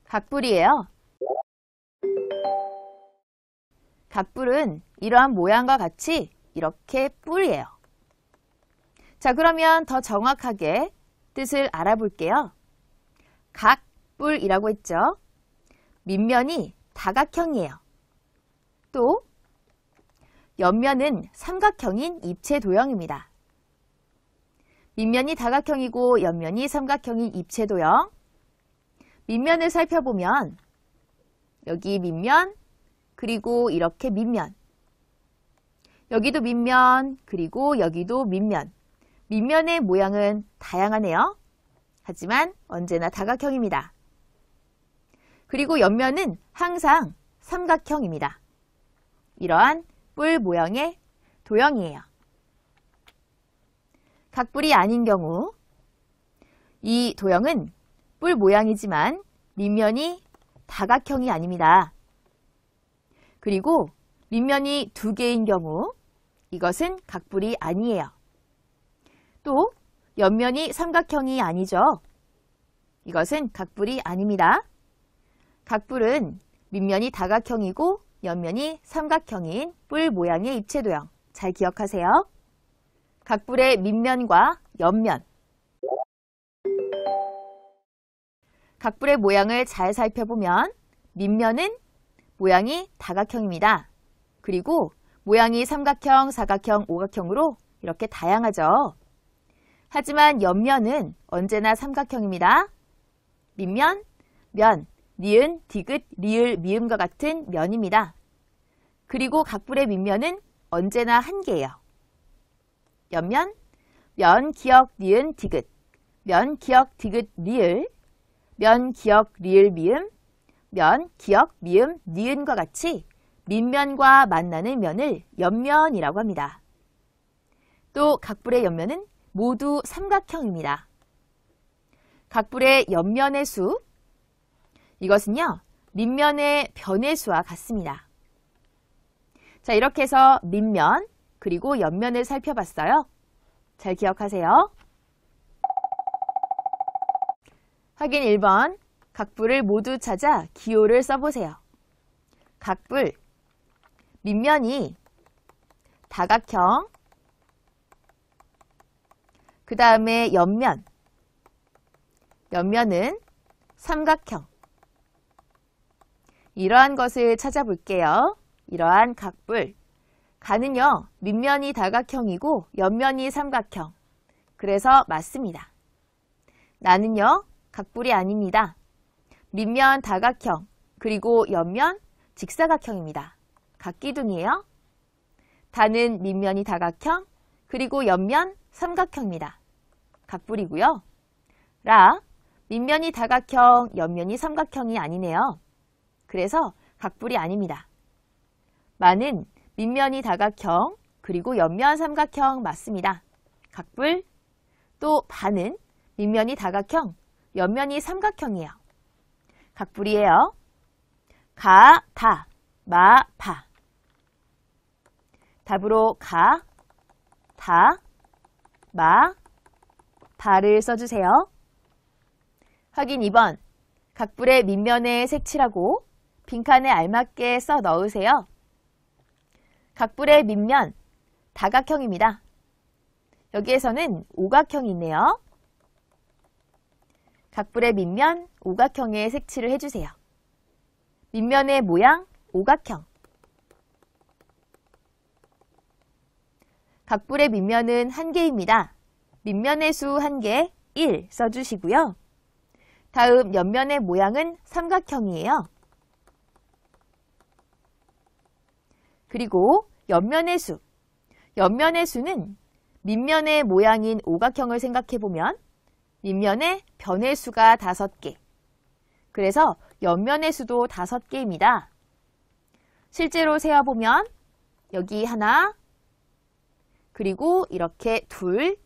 각뿔이에요. 각뿔은 이러한 모양과 같이 이렇게 뿔이에요. 자, 그러면 더 정확하게 뜻을 알아볼게요. 각뿔이라고 했죠. 밑면이 다각형이에요. 또 옆면은 삼각형인 입체 도형입니다. 밑면이 다각형이고 옆면이 삼각형인 입체 도형. 밑면을 살펴보면 여기 밑면, 그리고 이렇게 밑면. 여기도 밑면, 그리고 여기도 밑면. 밑면의 모양은 다양하네요. 하지만 언제나 다각형입니다. 그리고 옆면은 항상 삼각형입니다. 이러한 뿔 모양의 도형이에요. 각뿔이 아닌 경우 이 도형은 뿔 모양이지만 밑면이 다각형이 아닙니다. 그리고 밑면이 두 개인 경우 이것은 각뿔이 아니에요. 또 옆면이 삼각형이 아니죠. 이것은 각뿔이 아닙니다. 각뿔은 밑면이 다각형이고 옆면이 삼각형인 뿔 모양의 입체 도형. 잘 기억하세요. 각뿔의 밑면과 옆면. 각뿔의 모양을 잘 살펴보면 밑면은 모양이 다각형입니다. 그리고 모양이 삼각형, 사각형, 오각형으로 이렇게 다양하죠. 하지만 옆면은 언제나 삼각형입니다. 밑면, 면, 니은, 디귿, 리을, 미음과 같은 면입니다. 그리고 각뿔의 밑면은 언제나 한 개예요. 옆면, 면, 기역, 니은, 디귿, 면, 기역, 디귿, 리을, 면, 기역, 리을, 미음, 면, 기역, 미음, 니은과 같이 밑면과 만나는 면을 옆면이라고 합니다. 또 각뿔의 옆면은 모두 삼각형입니다. 각뿔의 옆면의 수, 이것은요, 밑면의 변의 수와 같습니다. 자, 이렇게 해서 밑면, 그리고 옆면을 살펴봤어요. 잘 기억하세요. 확인 1번, 각뿔을 모두 찾아 기호를 써보세요. 각뿔, 밑면이 다각형, 그 다음에 옆면, 옆면은 삼각형. 이러한 것을 찾아볼게요. 이러한 각뿔. 가는요, 밑면이 다각형이고 옆면이 삼각형. 그래서 맞습니다. 나는요, 각뿔이 아닙니다. 밑면 다각형, 그리고 옆면 직사각형입니다. 각기둥이에요. 다는 밑면이 다각형, 그리고 옆면 삼각형입니다. 각뿔이고요. 라, 밑면이 다각형, 옆면이 삼각형이 아니네요. 그래서 각뿔이 아닙니다. 마는 밑면이 다각형, 그리고 옆면 삼각형 맞습니다. 각뿔. 또 바는 밑면이 다각형, 옆면이 삼각형이에요. 각뿔이에요. 가, 다, 마, 바. 답으로 가, 다, 마, 바를 써주세요. 확인 2번. 각뿔의 밑면에 색칠하고 빈칸에 알맞게 써 넣으세요. 각뿔의 밑면, 다각형입니다. 여기에서는 오각형이 있네요. 각뿔의 밑면, 오각형에 색칠을 해주세요. 밑면의 모양, 오각형. 각뿔의 밑면은 한 개입니다. 밑면의 수 한 개, 1 써주시고요. 다음 옆면의 모양은 삼각형이에요. 그리고 옆면의 수. 옆면의 수는 밑면의 모양인 오각형을 생각해보면 밑면의 변의 수가 5개. 그래서 옆면의 수도 5개입니다. 실제로 세어보면 여기 하나, 그리고 이렇게 둘,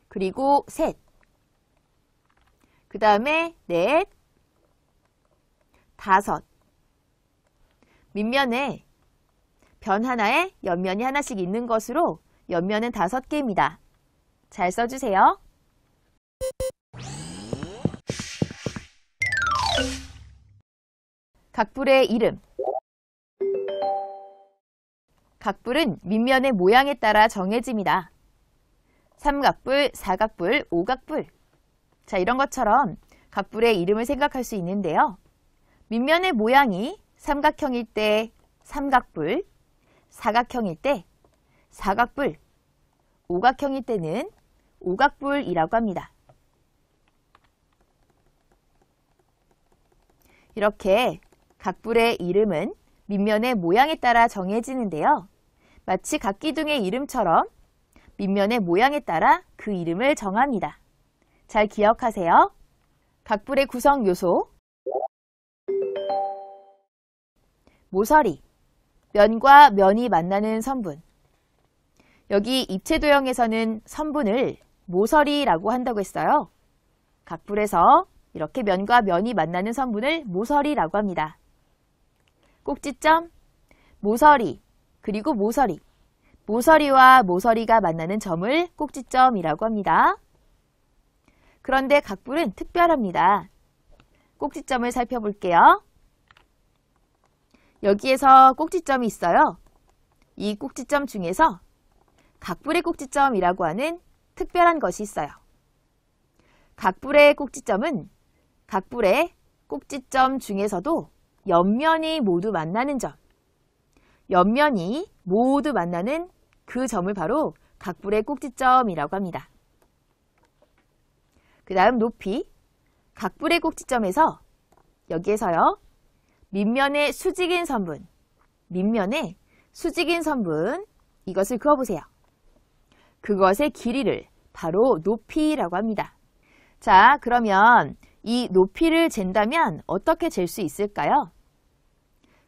그리고 셋, 그 다음에 넷, 5. 밑면에 변 하나에 옆면이 하나씩 있는 것으로 옆면은 5개입니다. 잘 써주세요. 각불의 이름. 각불은 밑면의 모양에 따라 정해집니다. 삼각불, 사각불, 오각불. 자, 이런 것처럼 각불의 이름을 생각할 수 있는데요. 밑면의 모양이 삼각형일 때 삼각불, 사각형일 때 사각불, 오각형일 때는 오각불이라고 합니다. 이렇게 각불의 이름은 밑면의 모양에 따라 정해지는데요. 마치 각기둥의 이름처럼 밑면의 모양에 따라 그 이름을 정합니다. 잘 기억하세요. 각불의 구성 요소. 모서리, 면과 면이 만나는 선분. 여기 입체도형에서는 선분을 모서리라고 한다고 했어요. 각불에서 이렇게 면과 면이 만나는 선분을 모서리라고 합니다. 꼭지점, 모서리, 그리고 모서리. 모서리와 모서리가 만나는 점을 꼭지점이라고 합니다. 그런데 각불은 특별합니다. 꼭지점을 살펴볼게요. 여기에서 꼭지점이 있어요. 이 꼭지점 중에서 각불의 꼭지점이라고 하는 특별한 것이 있어요. 각불의 꼭지점은 각불의 꼭지점 중에서도 옆면이 모두 만나는 점, 옆면이 모두 만나는 그 점을 바로 각불의 꼭지점이라고 합니다. 그 다음 높이, 각불의 꼭지점에서 여기에서요. 밑면의 수직인 선분, 밑면의 수직인 선분, 이것을 그어보세요. 그것의 길이를 바로 높이라고 합니다. 자, 그러면 이 높이를 잰다면 어떻게 잴 수 있을까요?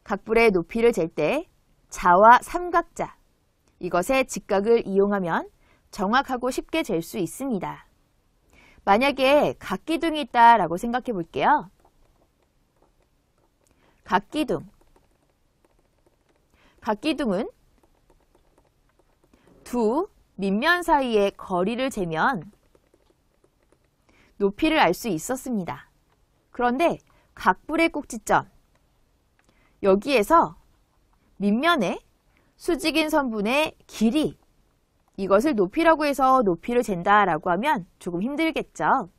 각불의 높이를 잴 때 자와 삼각자, 이것의 직각을 이용하면 정확하고 쉽게 잴 수 있습니다. 만약에 각기둥이 있다라고 생각해 볼게요. 각기둥. 각기둥은 두 밑면 사이의 거리를 재면 높이를 알 수 있었습니다. 그런데 각불의 꼭지점, 여기에서 밑면의 수직인 선분의 길이, 이것을 높이라고 해서 높이를 잰다라고 하면 조금 힘들겠죠.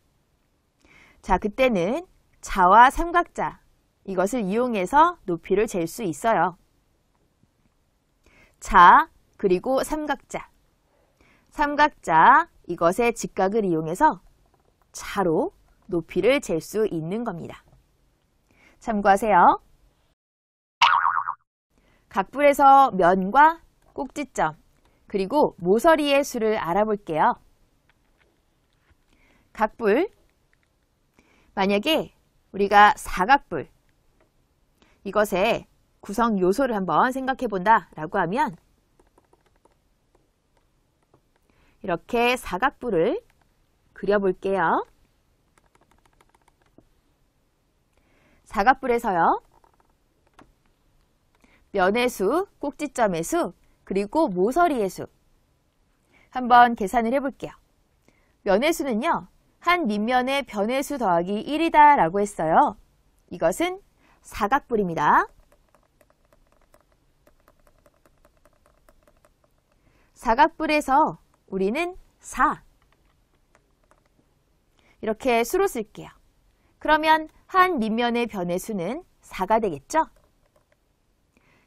자, 그때는 자와 삼각자, 이것을 이용해서 높이를 잴 수 있어요. 자, 그리고 삼각자. 삼각자, 이것의 직각을 이용해서 자로 높이를 잴 수 있는 겁니다. 참고하세요. 각불에서 면과 꼭지점, 그리고 모서리의 수를 알아볼게요. 각불, 만약에 우리가 사각불, 이것의 구성 요소를 한번 생각해 본다라고 하면 이렇게 사각불을 그려볼게요. 사각불에서요. 면의 수, 꼭지점의 수, 그리고 모서리의 수. 한번 계산을 해볼게요. 면의 수는요. 한 밑면의 변의 수 더하기 1이다 라고 했어요. 이것은 사각불입니다. 사각불에서 우리는 4. 이렇게 수로 쓸게요. 그러면 한 밑면의 변의 수는 4가 되겠죠?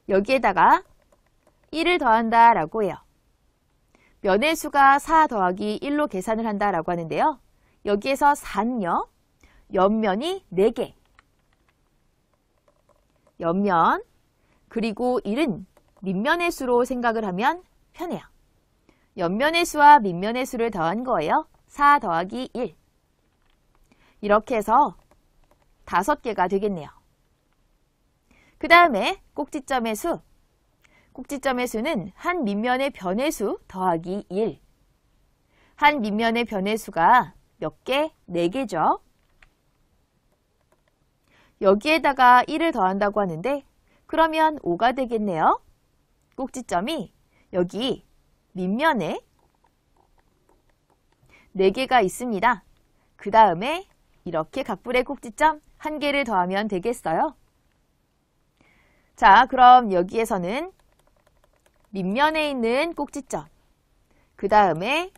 여기에다가 1을 더한다 라고 해요. 면의 수가 4 더하기 1로 계산을 한다 라고 하는데요. 여기에서 4는요. 옆면이 4개. 옆면, 그리고 1은 밑면의 수로 생각을 하면 편해요. 옆면의 수와 밑면의 수를 더한 거예요. 4 더하기 1. 이렇게 해서 5개가 되겠네요. 그 다음에 꼭지점의 수. 꼭지점의 수는 한 밑면의 변의 수 더하기 1. 한 밑면의 변의 수가 몇 개? 4개죠. 여기에다가 1을 더한다고 하는데 그러면 5가 되겠네요. 꼭지점이 여기 밑면에 4개가 있습니다. 그 다음에 이렇게 각불의 꼭지점 1개를 더하면 되겠어요. 자, 그럼 여기에서는 밑면에 있는 꼭지점, 그 다음에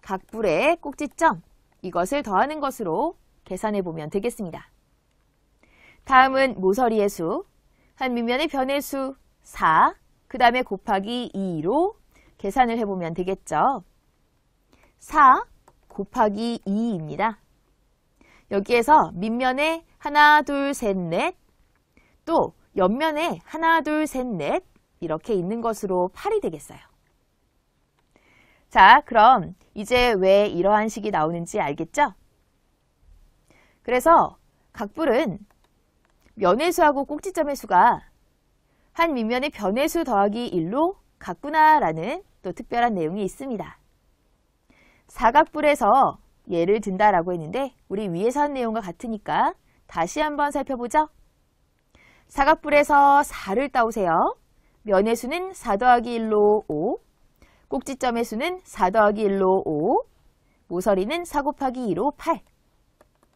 각불의 꼭지점, 이것을 더하는 것으로 계산해 보면 되겠습니다. 다음은 모서리의 수, 한 밑면의 변의 수 4, 그 다음에 곱하기 2로 계산을 해보면 되겠죠. 4 곱하기 2입니다. 여기에서 밑면에 하나, 둘, 셋, 넷, 또 옆면에 하나, 둘, 셋, 넷 이렇게 있는 것으로 8이 되겠어요. 자, 그럼 이제 왜 이러한 식이 나오는지 알겠죠? 그래서 각불은 면의 수하고 꼭지점의 수가 한 밑면의 변의 수 더하기 1로 같구나라는 또 특별한 내용이 있습니다. 사각불에서 예를 든다라고 했는데 우리 위에서 한 내용과 같으니까 다시 한번 살펴보죠. 사각불에서 4를 따오세요. 면의 수는 4 더하기 1로 5, 꼭지점의 수는 4 더하기 1로 5, 모서리는 4 곱하기 2로 8.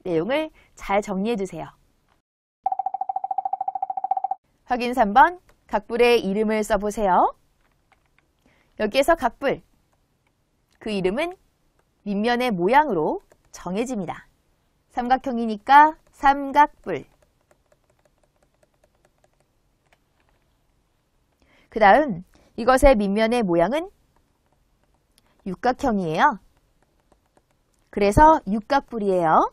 내용을 잘 정리해 주세요. 확인 3번, 각불의 이름을 써보세요. 여기에서 각불, 그 이름은 밑면의 모양으로 정해집니다. 삼각형이니까 삼각불. 그 다음 이것의 밑면의 모양은 육각형이에요. 그래서 육각불이에요.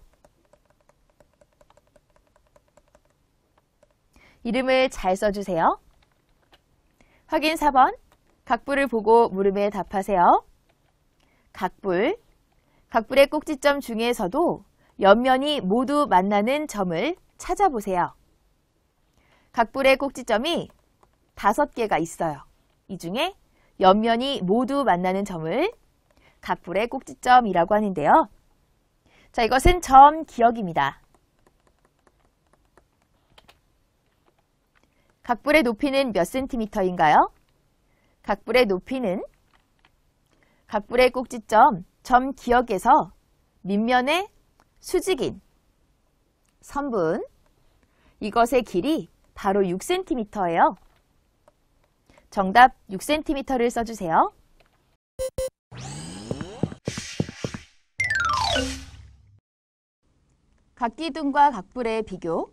이름을 잘 써주세요. 확인 4번, 각불을 보고 물음에 답하세요. 각불, 각불의 꼭지점 중에서도 옆면이 모두 만나는 점을 찾아보세요. 각불의 꼭지점이 5개가 있어요. 이 중에 옆면이 모두 만나는 점을 각불의 꼭지점이라고 하는데요. 자, 이것은 점 기억입니다. 각불의 높이는 몇 센티미터인가요? 각불의 높이는 각불의 꼭지점 점 기억에서 밑면의 수직인 선분, 이것의 길이 바로 6cm예요. 정답 6cm를 써주세요. 각기둥과 각불의 비교.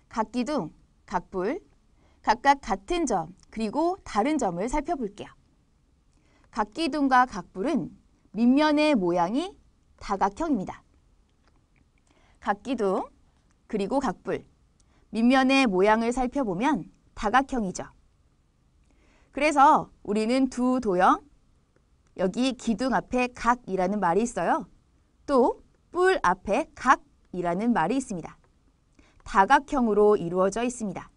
각기둥, 각불, 각각 같은 점 그리고 다른 점을 살펴볼게요. 각기둥과 각불은 밑면의 모양이 다각형입니다. 각기둥 그리고 각불, 밑면의 모양을 살펴보면 다각형이죠. 그래서 우리는 두 도형, 여기 기둥 앞에 각이라는 말이 있어요. 또 뿔 앞에 각이라는 말이 있습니다. 다각형으로 이루어져 있습니다.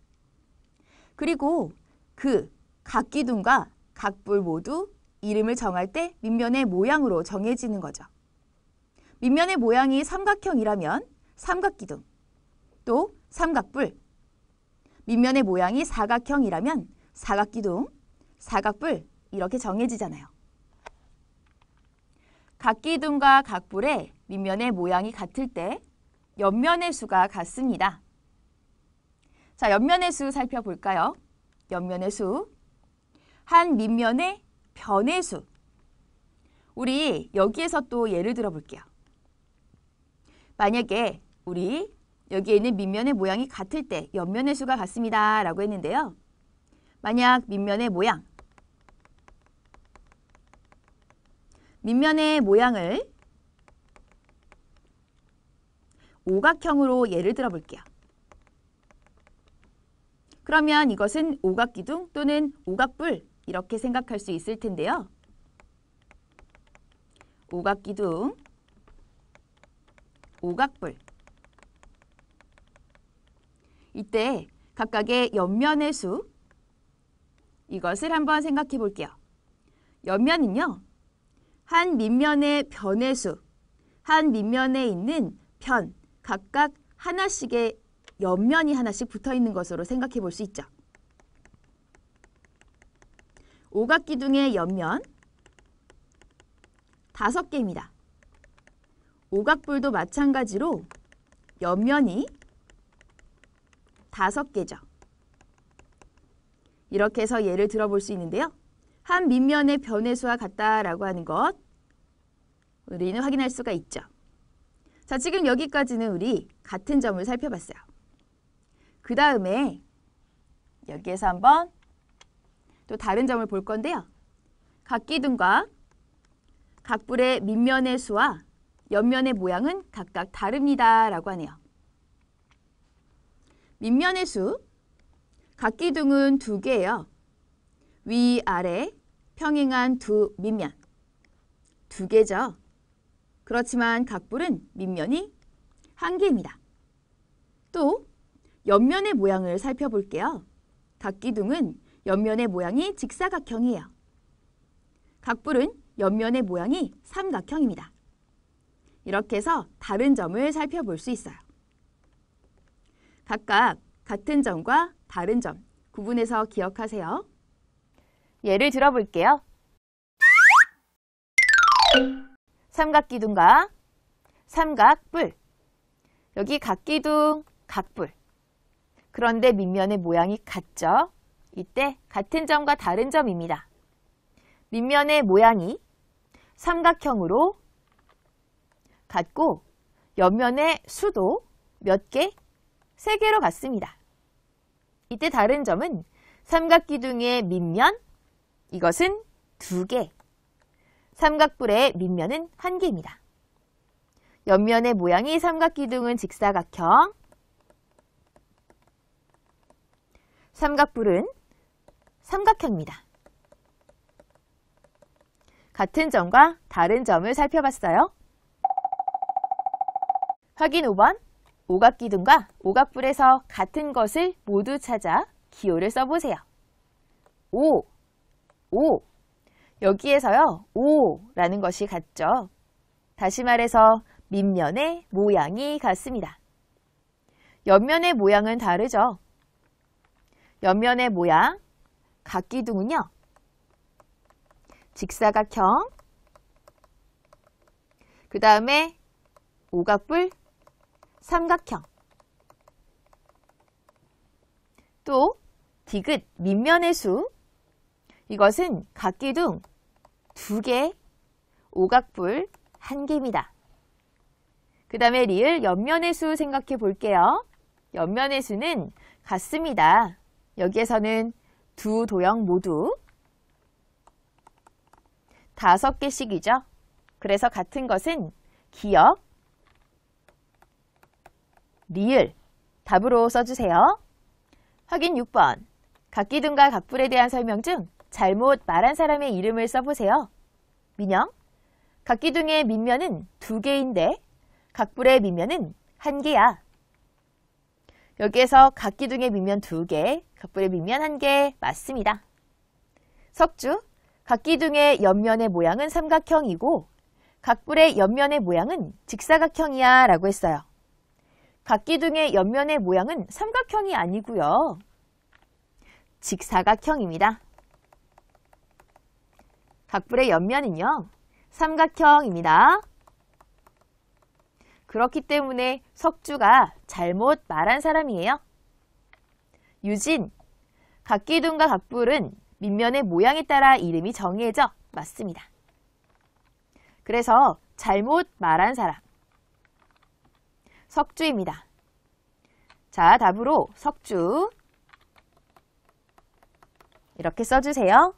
그리고 그 각기둥과 각불 모두 이름을 정할 때 밑면의 모양으로 정해지는 거죠. 밑면의 모양이 삼각형이라면 삼각기둥, 또 삼각불, 밑면의 모양이 사각형이라면 사각기둥, 사각불 이렇게 정해지잖아요. 각기둥과 각불의 밑면의 모양이 같을 때 옆면의 수가 같습니다. 자, 옆면의 수 살펴볼까요? 옆면의 수, 한 밑면의 변의 수. 우리 여기에서 또 예를 들어 볼게요. 만약에 우리 여기에 있는 밑면의 모양이 같을 때 옆면의 수가 같습니다 라고 했는데요. 만약 밑면의 모양을 오각형으로 예를 들어 볼게요. 그러면 이것은 오각기둥 또는 오각불 이렇게 생각할 수 있을 텐데요. 오각기둥, 오각불. 이때 각각의 옆면의 수, 이것을 한번 생각해 볼게요. 옆면은요, 한 밑면의 변의 수, 한 밑면에 있는 변, 각각 하나씩의 옆면이 하나씩 붙어 있는 것으로 생각해 볼 수 있죠. 오각기둥의 옆면, 5개입니다. 오각불도 마찬가지로 옆면이 5개죠. 이렇게 해서 예를 들어볼 수 있는데요. 한 밑면의 변의 수와 같다라고 하는 것 우리는 확인할 수가 있죠. 자, 지금 여기까지는 우리 같은 점을 살펴봤어요. 그 다음에 여기에서 한번 또 다른 점을 볼 건데요. 각기둥과 각불의 밑면의 수와 옆면의 모양은 각각 다릅니다 라고 하네요. 밑면의 수, 각기둥은 2개예요. 위아래 평행한 두 밑면, 2개죠. 그렇지만 각불은 밑면이 1개입니다. 또 옆면의 모양을 살펴볼게요. 각기둥은 옆면의 모양이 직사각형이에요. 각불은 옆면의 모양이 삼각형입니다. 이렇게 해서 다른 점을 살펴볼 수 있어요. 각각 같은 점과 다른 점 구분해서 기억하세요. 예를 들어볼게요. 삼각기둥과 삼각뿔. 여기 각기둥, 각뿔. 그런데 밑면의 모양이 같죠? 이때 같은 점과 다른 점입니다. 밑면의 모양이 삼각형으로 같고 옆면의 수도 몇 개? 3개로 같습니다. 이때 다른 점은 삼각기둥의 밑면, 이것은 2개. 삼각뿔의 밑면은 1개입니다. 옆면의 모양이 삼각기둥은 직사각형, 삼각뿔은 삼각형입니다. 같은 점과 다른 점을 살펴봤어요. 확인 5번. 오각기둥과 오각뿔에서 같은 것을 모두 찾아 기호를 써보세요. 5. 여기에서요, 5라는 것이 같죠. 다시 말해서 밑면의 모양이 같습니다. 옆면의 모양은 다르죠. 옆면의 모양, 각기둥은요, 직사각형, 그 다음에 오각뿔, 삼각형. 또 디귿, 밑면의 수. 이것은 각기둥 2개, 오각뿔 1개입니다. 그 다음에 리을, 옆면의 수 생각해 볼게요. 옆면의 수는 같습니다. 여기에서는 두 도형 모두 5개씩이죠. 그래서 같은 것은 기역, 리을, 답으로 써주세요. 확인 6번. 각기둥과 각뿔에 대한 설명 중 잘못 말한 사람의 이름을 써보세요. 민영, 각기둥의 밑면은 2개인데 각뿔의 밑면은 1개야. 여기에서 각기둥의 밑면 2개, 각뿔의 밑면 1개 맞습니다. 석주, 각기둥의 옆면의 모양은 삼각형이고 각뿔의 옆면의 모양은 직사각형이야 라고 했어요. 각기둥의 옆면의 모양은 삼각형이 아니고요. 직사각형입니다. 각뿔의 옆면은요, 삼각형입니다. 그렇기 때문에 석주가 잘못 말한 사람이에요. 유진, 각기둥과 각뿔은 밑면의 모양에 따라 이름이 정해져 맞습니다. 그래서 잘못 말한 사람, 석주입니다. 자, 답으로 석주 이렇게 써주세요.